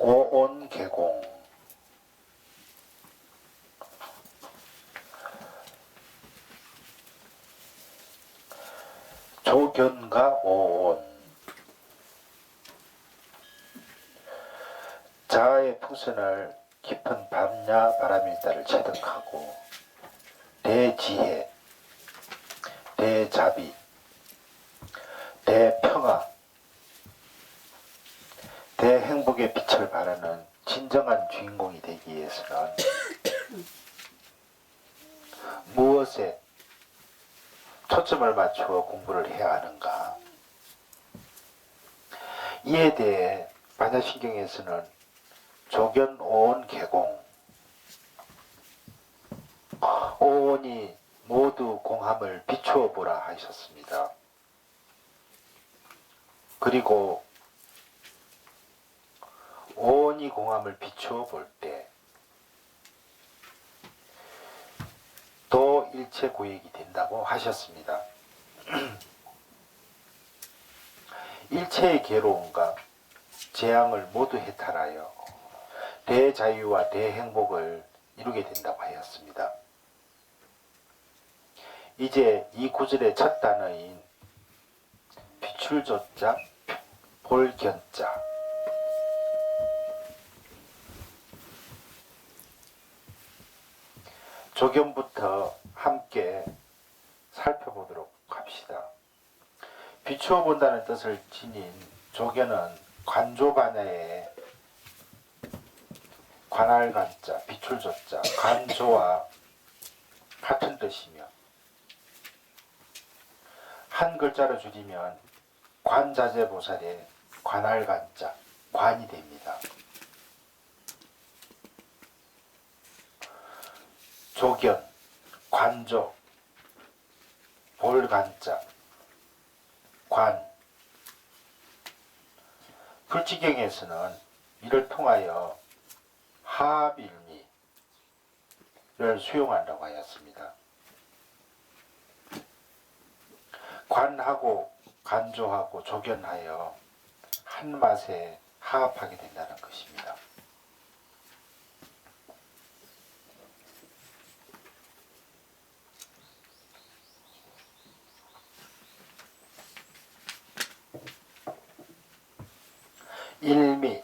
오온계공. 조견과 오온. 자아의 풍선을 깊은 밤야 바람일다를 체득하고 대지혜, 대자비, 대평화, 대행복의 빛을 발하는 진정한 주인공이 되기 위해서는 무엇에 초점을 맞추어 공부를 해야 하는가? 이에 대해 반야신경에서는 조견, 오온, 계공, 오온이 모두 공함을 비추어 보라 하셨습니다. 그리고 오온이 공함을 비추어 볼 때 도 일체 고액이 된다고 하셨습니다. 일체의 괴로움과 재앙을 모두 해탈하여 대자유와 대행복을 이루게 된다고 하였습니다. 이제 이 구절의 첫 단어인 비출조자, 볼견자, 조견부터 함께 살펴보도록 합시다. 비추어 본다는 뜻을 지닌 조견은 관조반야의 관할관자, 비출조자, 관조와 같은 뜻이며 한 글자로 줄이면 관자재보살의 관할관자, 관이 됩니다. 조견, 관조, 볼관자, 관. 불지경에서는 이를 통하여 하합일미를 수용한다고 하였습니다. 관하고 간조하고 조견하여 한 맛에 하합하게 된다는 것입니다. 일미.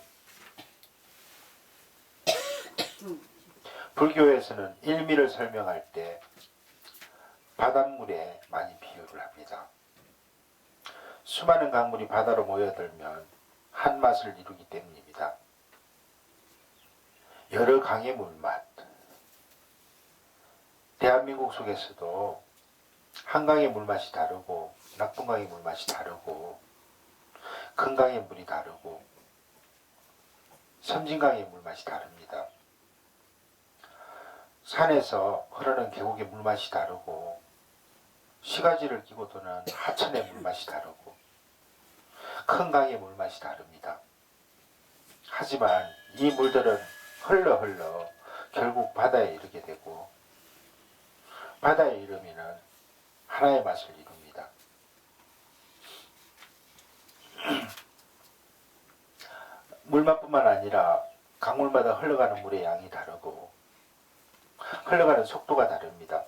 불교에서는 일미를 설명할 때 바닷물에 많이 비유를 합니다. 수많은 강물이 바다로 모여들면 한 맛을 이루기 때문입니다. 여러 강의 물맛. 대한민국 속에서도 한강의 물맛이 다르고 낙동강의 물맛이 다르고 금강의 물이 다르고 섬진강의 물맛이 다릅니다. 산에서 흐르는 계곡의 물맛이 다르고 시가지를 끼고 도는 하천의 물맛이 다르고 큰 강의 물맛이 다릅니다. 하지만 이 물들은 흘러 결국 바다에 이르게 되고 바다에 이르면 하나의 맛을 이룹니다. 물맛뿐만 아니라 강물마다 흘러가는 물의 양이 다르고 흘러가는 속도가 다릅니다.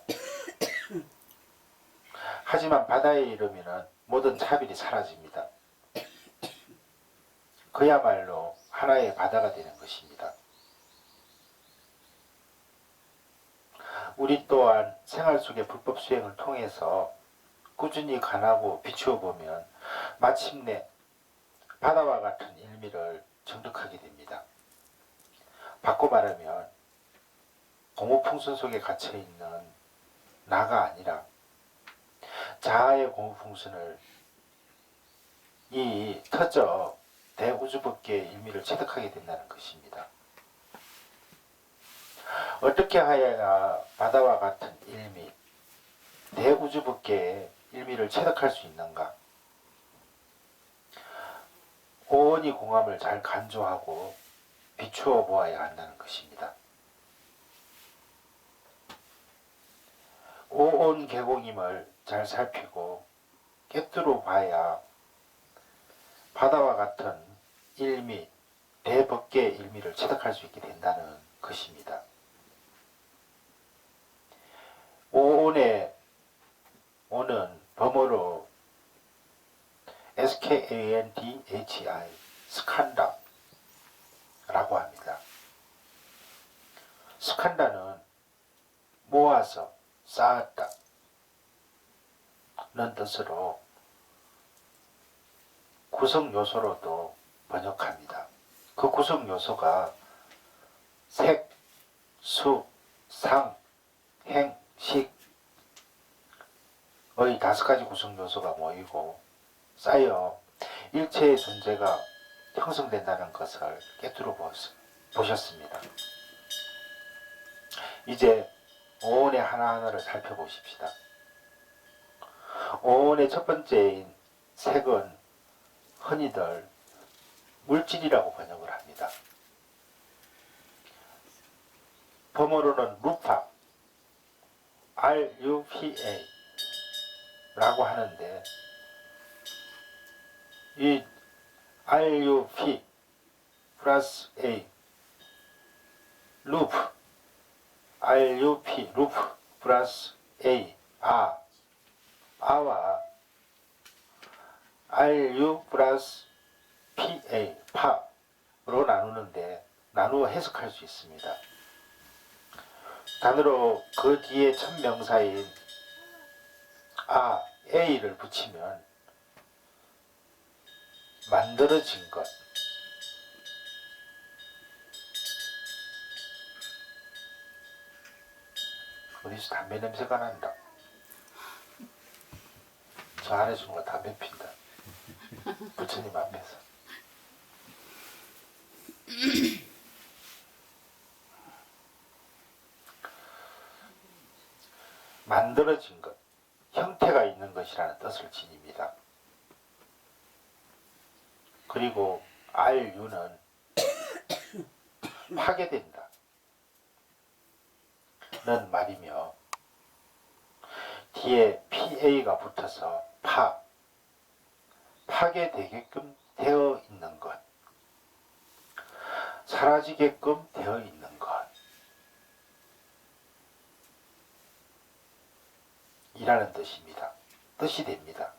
하지만 바다에 이르면 모든 차별이 사라집니다. 그야말로 하나의 바다가 되는 것입니다. 우리 또한 생활 속의 불법 수행을 통해서 꾸준히 관하고 비추어 보면 마침내 바다와 같은 일미를 정득하게 됩니다. 바꿔 말하면 고무풍선 속에 갇혀있는 나가 아니라 자아의 고무풍선을 이 터져 대우주법계의 일미를 체득하게 된다는 것입니다. 어떻게 하여야 바다와 같은 일미, 대우주법계의 일미를 체득할 수 있는가? 오온이 공함을 잘 간조하고 비추어 보아야 한다는 것입니다. 오온 계공임을 잘 살피고 꿰뚫어 봐야 바다와 같은 일미, 대법계의 일미를 체득할 수 있게 된다는 것입니다. 오온의 오는 범어로 skandhi, 스칸다라고 합니다. 스칸다는 모아서 쌓았다 는 뜻으로 구성 요소로도 번역합니다. 그 구성 요소가 색, 수, 상, 행, 식의 5가지 구성 요소가 모이고 쌓여 일체의 존재가 형성된다는 것을 꿰뚫어 보셨습니다. 이제 오온의 하나하나를 살펴보십시다. 오온의 첫 번째인 색은 흔히들 물질이라고 번역을 합니다. 범어로는 루파, RUPA 라고 하는데, 이 RUP 플러스 A, 루프, RUP, 루프 플러스 A, 아와 RU 플러스 PA, 파로 나누는데 나누어 해석할 수 있습니다. 단으로 그 뒤에 첫 명사인 A를 붙이면 만들어진 것, 어디서 담배 냄새가 난다. 저 안에 주는 담배 핀다. 부처님 앞에서. 만들어진 것, 형태가 있는 것이라는 뜻을 지닙니다. 그리고 RU는 파괴된다 는 말이며, 뒤에 PA가 붙어서 파괴되게끔 되어 있는 것, 사라지게끔 되어 있는 것 이라는 뜻입니다. 뜻이 됩니다.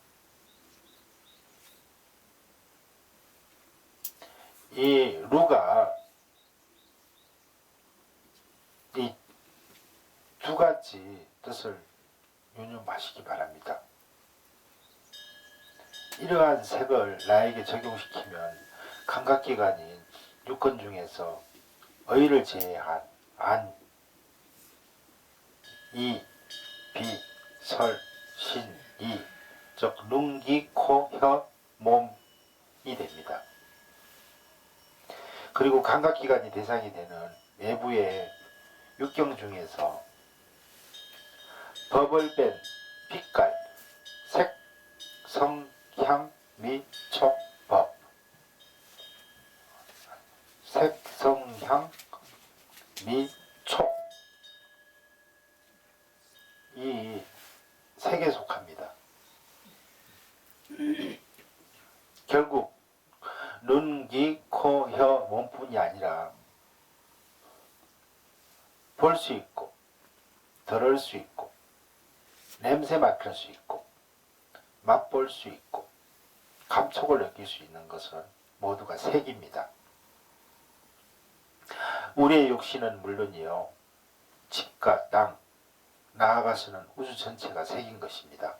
이 루가 이 두 가지 뜻을 유념하시기 바랍니다. 이러한 색을 나에게 적용시키면 감각기관인 육권 중에서 의를 제외한 안, 이, 비, 설, 신, 이, 즉 눈, 귀, 코, 혀, 몸이 됩니다. 그리고 감각기관이 대상이 되는 외부의 육경 중에서 법을 뺀 빛깔, 색, 성, 향, 미, 촉, 법. 색, 성, 향, 미, 촉. 이 색에 속합니다. 결국 눈, 귀, 코, 혀, 몸뿐이 아니라 볼 수 있고, 들을 수 있고, 냄새 맡을 수 있고, 맛볼 수 있고, 감촉을 느낄 수 있는 것은 모두가 색입니다. 우리의 육신은 물론이요, 집과 땅, 나아가서는 우주 전체가 색인 것입니다.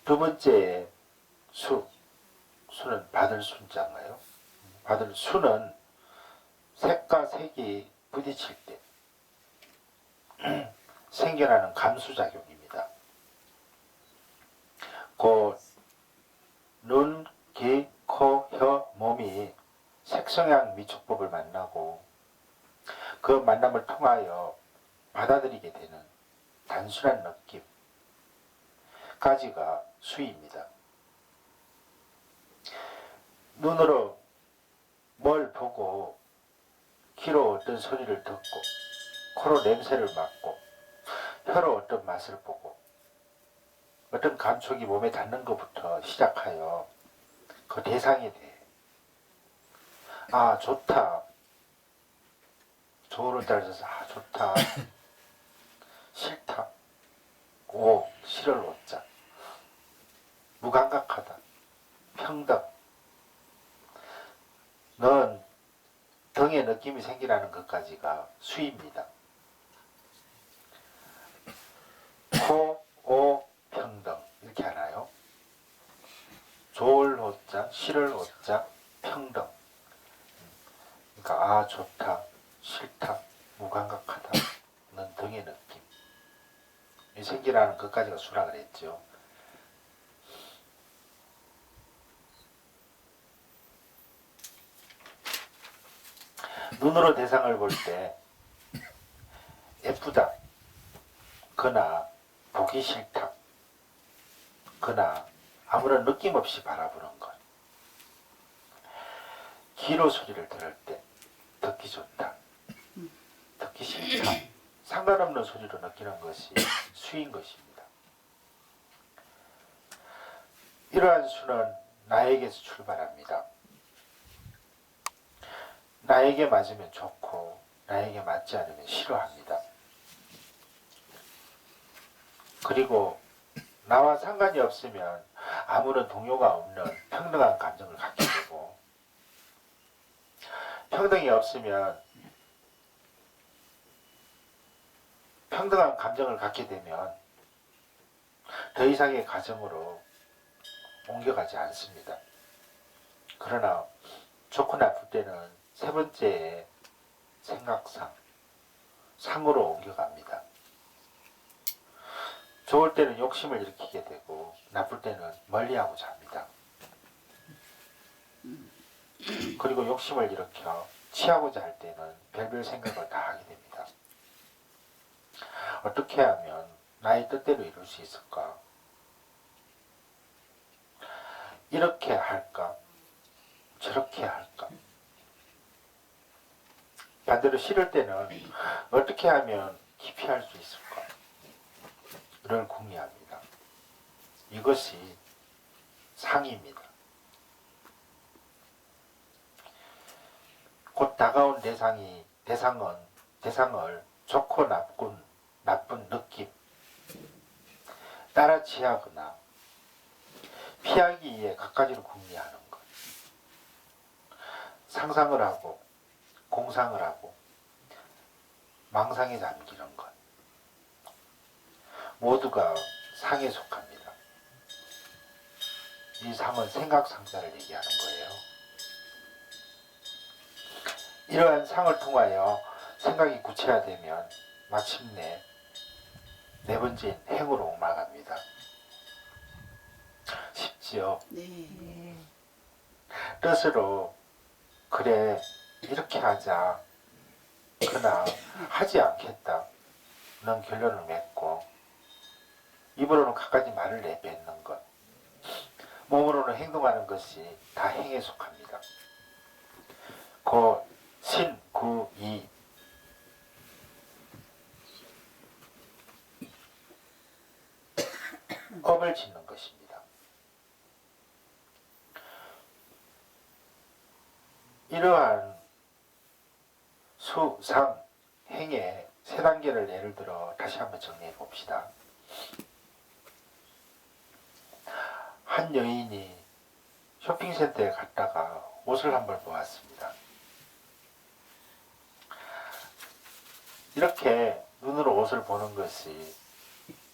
두 번째 수는 받을 순자인가요? 받을 수는 색과 색이 부딪힐 때 생겨나는 감수작용입니다. 곧 눈, 귀, 코, 혀, 몸이 색성향 미촉법을 만나고 그 만남을 통하여 받아들이게 되는 단순한 느낌까지가 수입니다. 눈으로 뭘 보고, 귀로 어떤 소리를 듣고, 코로 냄새를 맡고, 혀로 어떤 맛을 보고, 어떤 감촉이 몸에 닿는 것부터 시작하여 그 그 대상에 대해 아 좋다, 좋으로 따라서 아 좋다, 싫다, 오 싫을 오자, 무감각하다, 평등, 넌 등에 느낌이 생기라는 것까지가 수입니다. 호, 오, 평등 이렇게 하나요? 좋을 호자, 싫을 호자, 평등. 그러니까 아 좋다, 싫다, 무감각하다, 넌 등의 느낌 이 생기라는 것까지가 수라 그랬죠. 눈으로 대상을 볼 때 예쁘다, 그나 보기 싫다, 그나 아무런 느낌 없이 바라보는 것. 귀로 소리를 들을 때 듣기 좋다, 듣기 싫다, 상관없는 소리로 느끼는 것이 수인 것입니다. 이러한 수는 나에게서 출발합니다. 나에게 맞으면 좋고 나에게 맞지 않으면 싫어합니다. 그리고 나와 상관이 없으면 아무런 동요가 없는 평등한 감정을 갖게 되고, 평등이 없으면 평등한 감정을 갖게 되면 더 이상의 가정으로 옮겨가지 않습니다. 그러나 좋고 나쁠 때는 세 번째의 생각상, 상으로 옮겨갑니다. 좋을 때는 욕심을 일으키게 되고 나쁠 때는 멀리하고자 합니다. 그리고 욕심을 일으켜 취하고자 할 때는 별별 생각을 다 하게 됩니다. 어떻게 하면 나의 뜻대로 이룰 수 있을까? 이렇게 할까? 저렇게 할까? 반대로 싫을 때는 어떻게 하면 기피할 수 있을까? 를 궁리합니다. 이것이 상입니다. 곧 다가온 대상을 좋고 나쁜 느낌, 따라 취하거나 피하기 위해 갖가지로 궁리하는 것, 상상을 하고 공상을 하고 망상에 잠기는 것, 모두가 상에 속합니다. 이 상은 생각상자를 얘기하는 거예요. 이러한 상을 통하여 생각이 구체화되면 마침내 네 번째인 행으로 옮아갑니다. 쉽지요? 네. 뜻으로 그래 이렇게 하자, 그나 하지 않겠다 는 결론을 맺고, 입으로는 갖가지 말을 내뱉는 것, 몸으로는 행동하는 것이 다 행에 속합니다. 고, 신, 구, 이 업을 짓는 것입니다. 이러한 수, 상, 행의 세 단계를 예를 들어 다시 한번 정리해 봅시다. 한 여인이 쇼핑센터에 갔다가 옷을 한 벌 보았습니다. 이렇게 눈으로 옷을 보는 것이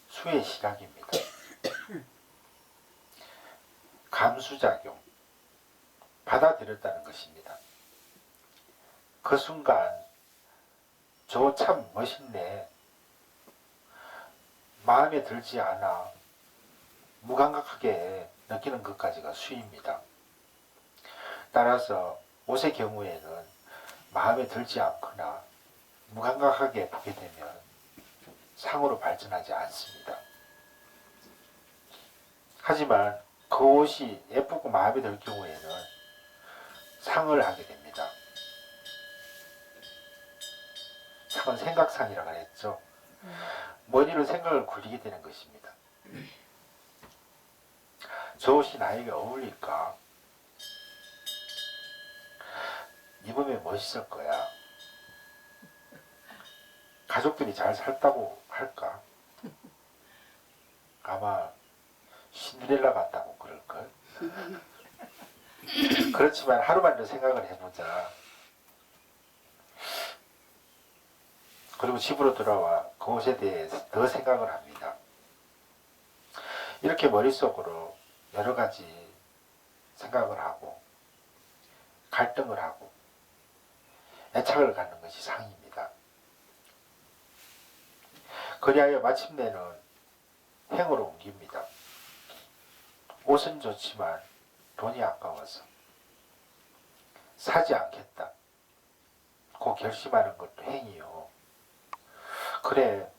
수의 시작입니다. 감수작용, 받아들였다는 것입니다. 그 순간 저 참 멋있네, 마음에 들지 않아, 무감각하게 느끼는 것까지가 수입니다. 따라서 옷의 경우에는 마음에 들지 않거나 무감각하게 보게 되면 상으로 발전하지 않습니다. 하지만 그 옷이 예쁘고 마음에 들 경우에는 상을 하게 됩니다. 상은 생각상이라고 했죠. 머리로 생각을 굴리게 되는 것입니다. 저 옷이 나에게 어울릴까? 입으면 멋있을 거야. 가족들이 잘 살다고 할까? 아마 신데렐라 같다고 그럴걸. 그렇지만 하루만 더 생각을 해보자. 그리고 집으로 돌아와 그것에 대해서 더 생각을 합니다. 이렇게 머릿속으로 여러 가지 생각을 하고 갈등을 하고 애착을 갖는 것이 상입니다. 그리하여 마침내는 행으로 옮깁니다. 옷은 좋지만 돈이 아까워서 사지 않겠다. 고 결심하는 것도 행이요. 그래,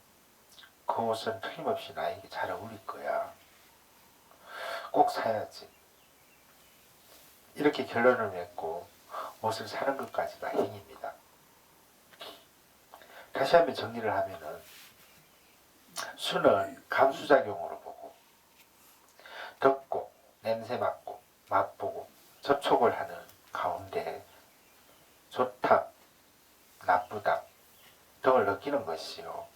그 옷은 틀림없이 나에게 잘 어울릴 거야. 꼭 사야지. 이렇게 결론을 맺고 옷을 사는 것까지가 행입니다. 다시 한번 정리를 하면은 수는 감수작용으로 보고 덮고 냄새 맡고 맛보고 접촉을 하는 가운데 좋다, 나쁘다 등을 느끼는 것이요.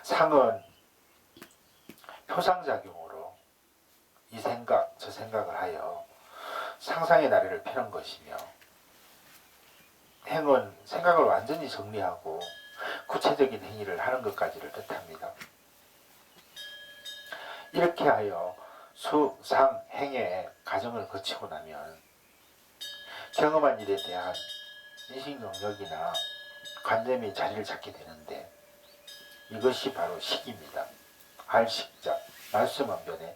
상은 표상작용으로 이 생각, 저 생각을 하여 상상의 나래를 펴는 것이며 행은 생각을 완전히 정리하고 구체적인 행위를 하는 것까지를 뜻합니다. 이렇게 하여 수, 상, 행의 과정을 거치고 나면 경험한 일에 대한 인식 능력이나 관념이 자리를 잡게 되는데 이것이 바로 식입니다. 알식자, 말씀 언변에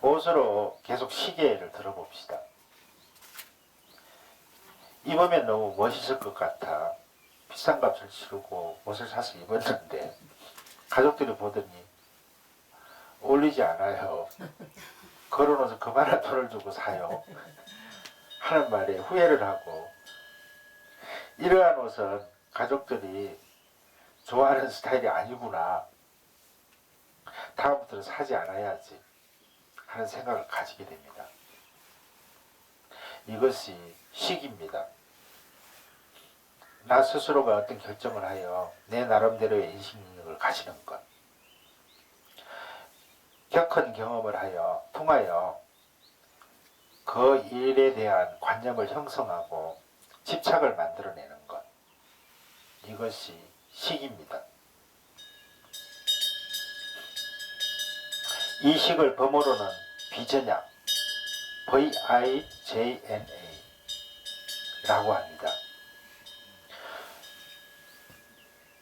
옷으로 계속 시계를 들어봅시다. 입으면 너무 멋있을 것 같아 비싼 값을 치르고 옷을 사서 입었는데 가족들이 보더니 어울리지 않아요. 걸어놓아서 그만한 돈을 주고 사요. 하는 말에 후회를 하고 이러한 옷은 가족들이 좋아하는 스타일이 아니구나. 다음부터는 사지 않아야지 하는 생각을 가지게 됩니다. 이것이 식입니다. 나 스스로가 어떤 결정을 하여 내 나름대로의 인식 능력을 가지는 것. 겪은 경험을 통하여 그 일에 대한 관념을 형성하고 집착을 만들어내는 것. 이것이 식입니다. 이 식을 범어로는 비전약, VIJNA 라고 합니다.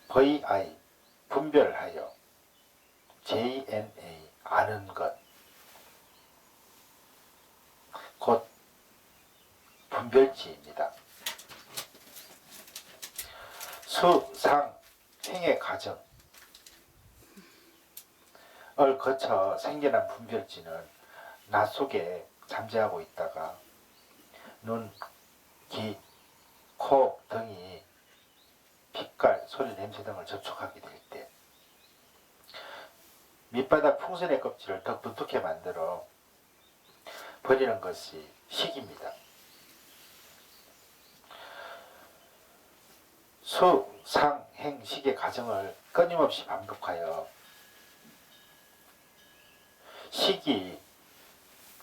VI, 분별하여, JNA, 아는 것. 곧 분별지입니다. 수, 상, 행의 과정을 거쳐 생겨난 분별지는 나 속에 잠재하고 있다가 눈, 귀, 코 등이 빛깔, 소리, 냄새 등을 접촉하게 될 때 밑바닥 풍선의 껍질을 더 두텁게 만들어 버리는 것이 식입니다. 수, 상, 행, 식의 과정을 끊임없이 반복하여 식이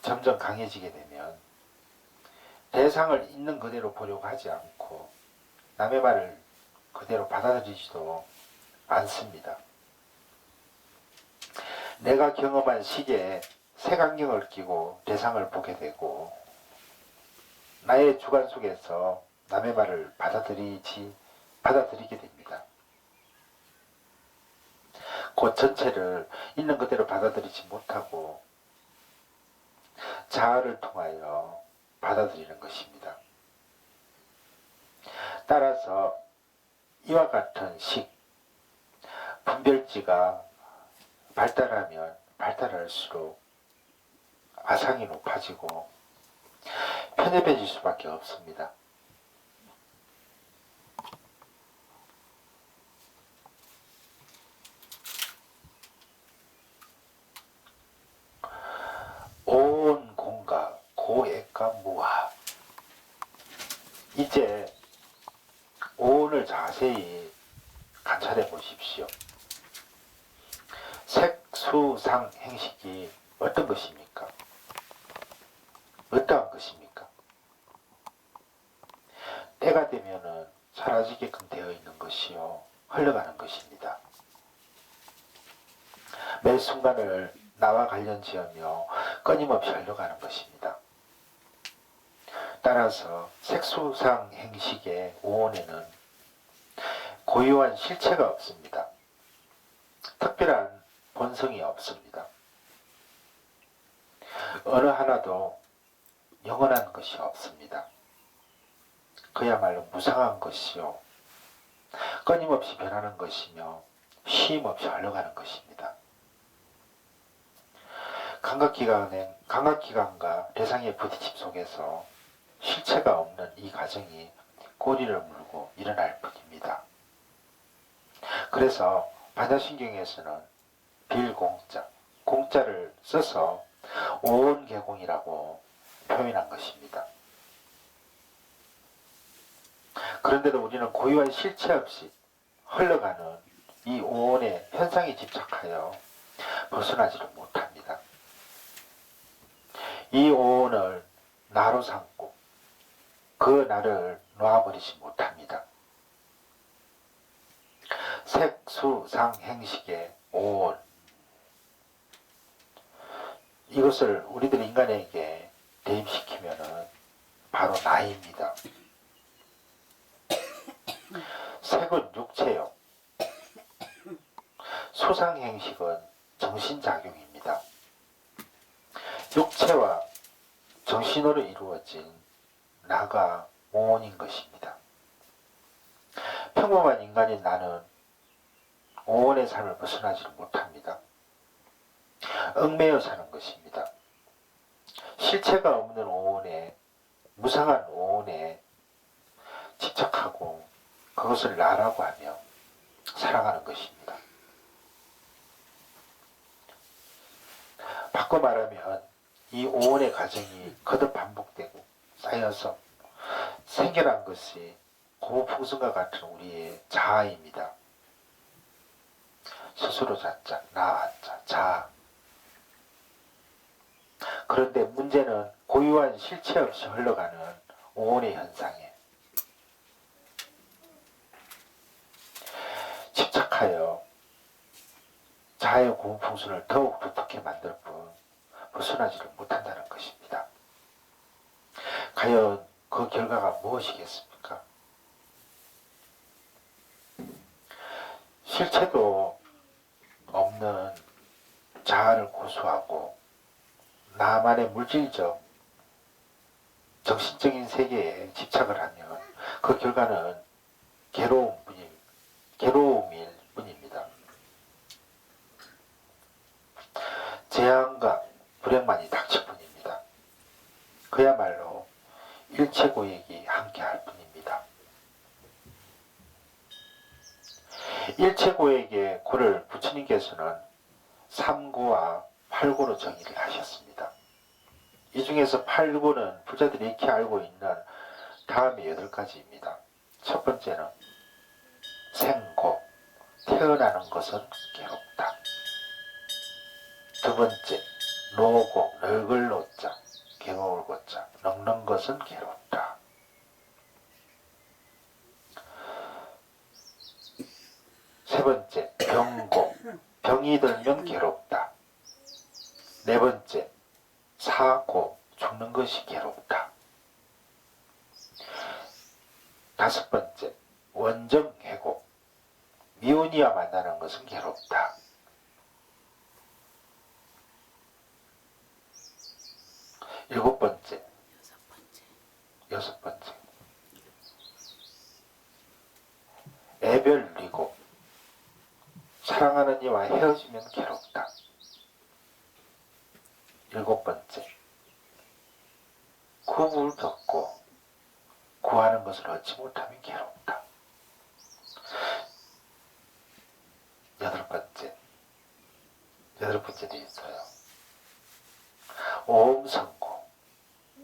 점점 강해지게 되면 대상을 있는 그대로 보려고 하지 않고 남의 말을 그대로 받아들이지도 않습니다. 내가 경험한 식에 색안경을 끼고 대상을 보게 되고 나의 주관 속에서 남의 말을 받아들이게 됩니다. 그 전체를 있는 그대로 받아들이지 못하고 자아를 통하여 받아들이는 것입니다. 따라서 이와 같은 식, 분별지가 발달하면 발달할수록 아상이 높아지고 편협해질 수밖에 없습니다. 온 공과 고액과 무하. 이제 오온을 자세히 관찰해 보십시오. 색수상 행식이 어떤 것입니까? 어떠한 것입니까? 때가 되면은 사라지게끔 되어 있는 것이요, 흘러가는 것입니다. 매 순간을 나와 관련 지으며 끊임없이 흘러가는 것입니다. 따라서 색수상 행식의 오온에는 고유한 실체가 없습니다. 특별한 본성이 없습니다. 어느 하나도 영원한 것이 없습니다. 그야말로 무상한 것이요, 끊임없이 변하는 것이며 쉼없이 흘러가는 것입니다. 감각기관과 대상의 부딪힘 속에서 실체가 없는 이 과정이 꼬리를 물고 일어날 뿐입니다. 그래서 반야신경에서는 빌공자, 공자를 써서 오온개공이라고 표현한 것입니다. 그런데도 우리는 고유한 실체 없이 흘러가는 이 오온의 현상에 집착하여 벗어나지를 못합니다. 이 오온을 나로 삼고 그 나를 놓아버리지 못합니다. 색수상행식의 오온, 이것을 우리들 인간에게 대입시키면 바로 나입니다. 색은 육체요, 수상행식은 정신작용입니다. 육체와 정신으로 이루어진 나가 오온인 것입니다. 평범한 인간인 나는 오온의 삶을 벗어나지를 못합니다. 얽매여 사는 것입니다. 실체가 없는 오온에, 무상한 오온에 집착하고 그것을 나라고 하며 살아가는 것입니다. 바꿔 말하면 이 오온의 과정이 거듭 반복되고 쌓여서 생겨난 것이 고무풍선과 같은 우리의 자아입니다. 스스로 자자, 나 앉자, 자아. 그런데 문제는 고유한 실체 없이 흘러가는 오온의 현상에 집착하여 자아의 고무풍선을 더욱 두텁게 만들 뿐 벗어나지를 못한다는 것입니다. 과연 그 결과가 무엇이겠습니까? 실체도 없는 자아를 고수하고 나만의 물질적, 정신적인 세계에 집착을 하면 그 결과는 괴로움일 뿐입니다. 재앙과 불행만이 닥칠 뿐입니다. 그야말로 일체고액이 함께할 뿐입니다. 일체고액의 고를 부처님께서는 3고와 8고로 정의를 하셨습니다. 이 중에서 8고는 부자들이 익히 알고 있는 다음의 8가지입니다. 첫 번째는 생고, 태어나는 것은 괴롭다. 두 번째, 노고, 늙을 노자, 괴로울 고자, 늙는 것은 괴롭다. 세 번째, 병고, 병이 들면 괴롭다. 네 번째, 사고, 죽는 것이 괴롭다. 다섯 번째, 원정해고, 미운이와 만나는 것은 괴롭다. 일곱 번째, 여섯 번째, 애별리고, 사랑하는 이와 헤어지면 괴롭다. 일곱 번째, 구부를 겪고 구하는 것을 얻지 못하면 괴롭다. 여덟 번째도 있어요. 오음성고,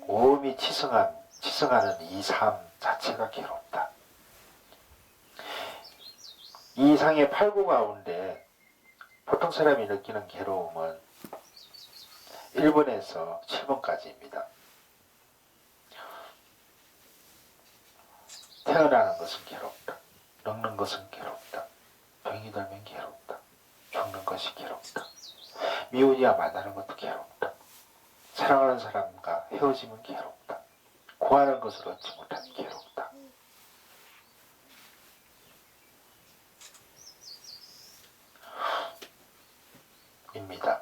오음이 치성하는 이 삶 자체 자체가 괴롭다. 이 이상의 8구 가운데 보통 사람이 느끼는 괴로움은 1번에서 7번까지입니다. 태어나는 것은 괴롭다. 늙는 것은 괴롭다. 병이 들면 괴롭다. 죽는 것이 괴롭다. 미혼이야 만나는 것도 괴롭다. 사랑하는 사람과 헤어지면 괴롭다. 구하는 것을 얻지 못하면 괴롭다. 입니다.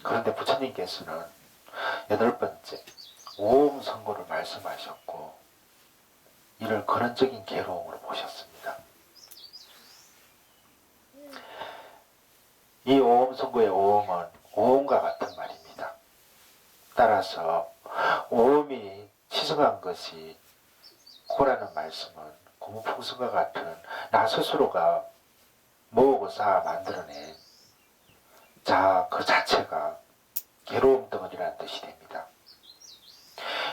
그런데 부처님께서는 8번째 오음 선고를 말씀하셨고 이를 근원적인 괴로움으로 보셨습니다. 이 오음 선고의 오음은 오음과 같은 말입니다. 따라서 오음이 치성한 것이 고라는 말씀은 고무풍선과 같은 나 스스로가 모으고 쌓아 만들어낸 자 그 자체가 괴로움 덩어리라는 뜻이 됩니다.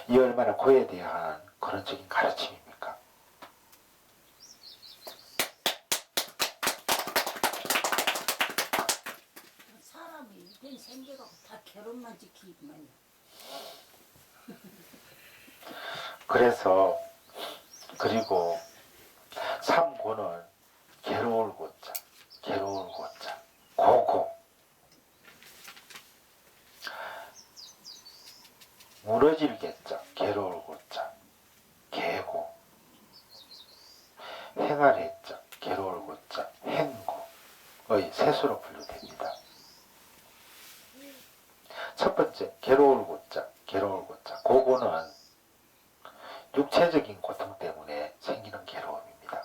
이 얼마나 고에 대한 근원적인 가르침입니까? 사람이 이런 생겨가 다 결혼만 지키기만이야. 그래서 그리고 삼고는 괴로울 고자, 괴로울 고자, 고고 무너질 개자, 괴로울 고자, 개고 행할 해자, 괴로울 고자, 행고의 셋으로 분류됩니다. 첫 번째 괴로울 고자, 괴로울 고자, 고고는 육체적인 고통 때문에 생기는 괴로움입니다.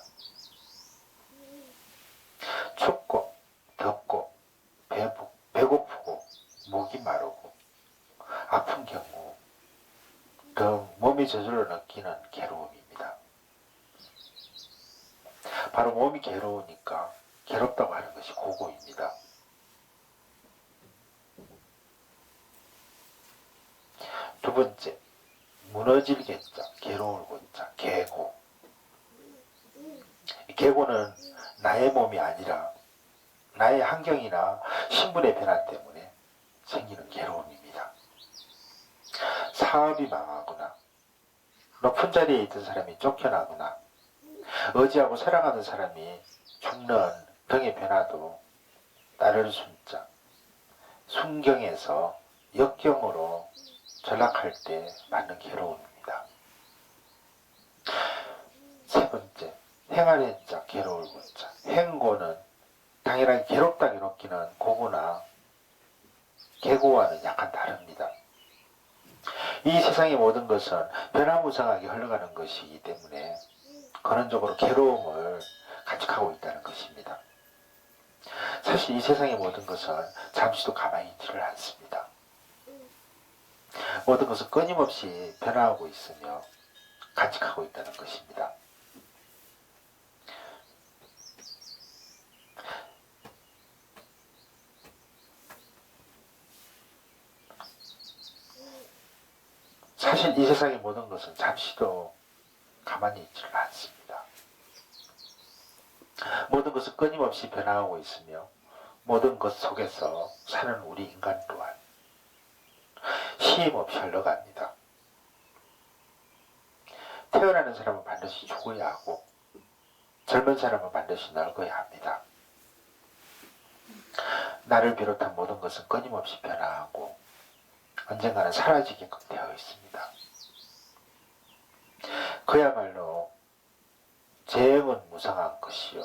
춥고 덥고 배고프고 목이 마르고 아픈 경우 등 몸이 저절로 느끼는 괴로움입니다. 바로 몸이 괴로우니까 괴롭다고 하는 것이 고고입니다. 두 번째 무너질 개자, 괴로울 고자, 개고. 개고는 나의 몸이 아니라 나의 환경이나 신분의 변화 때문에 생기는 괴로움입니다. 사업이 망하거나 높은 자리에 있던 사람이 쫓겨나거나 의지하고 사랑하는 사람이 죽는 등의 변화도 따를 순자, 순경에서 역경으로 전락할 때 맞는 괴로움입니다. 세 번째, 행하는 자, 괴로울 고자. 행고는 당연하게 괴롭다 괴롭기는 고고나 개고와는 약간 다릅니다. 이 세상의 모든 것은 변화무쌍하게 흘러가는 것이기 때문에 근원적으로 괴로움을 간직하고 있다는 것입니다. 사실 이 세상의 모든 것은 잠시도 가만히 있지를 않습니다. 모든 것은 끊임없이 변화하고 있으며 간직하고 있다는 것입니다. 사실 이 세상의 모든 것은 잠시도 가만히 있지를 않습니다. 모든 것은 끊임없이 변화하고 있으며 모든 것 속에서 사는 우리 인간 또한 쉼 없이 흘러갑니다. 태어나는 사람은 반드시 죽어야 하고 젊은 사람은 반드시 늙어야 합니다. 나를 비롯한 모든 것은 끊임없이 변화하고 언젠가는 사라지게끔 되어 있습니다. 그야말로 재행은 무상한 것이요.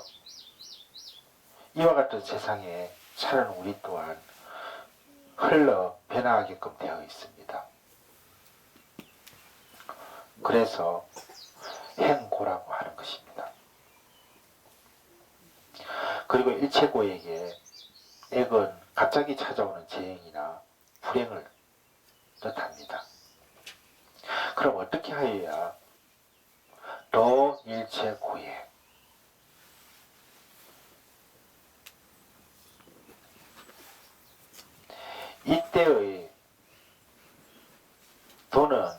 이와 같은 세상에 사는 우리 또한 흘러 변화하게끔 되어 있습니다. 그래서 행고라고 하는 것입니다. 그리고 일체고에게 액은 갑자기 찾아오는 재행이나 불행을 뜻합니다. 그럼 어떻게 하여야 더 일체고에 이때의 도는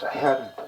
자, 헤아릴 때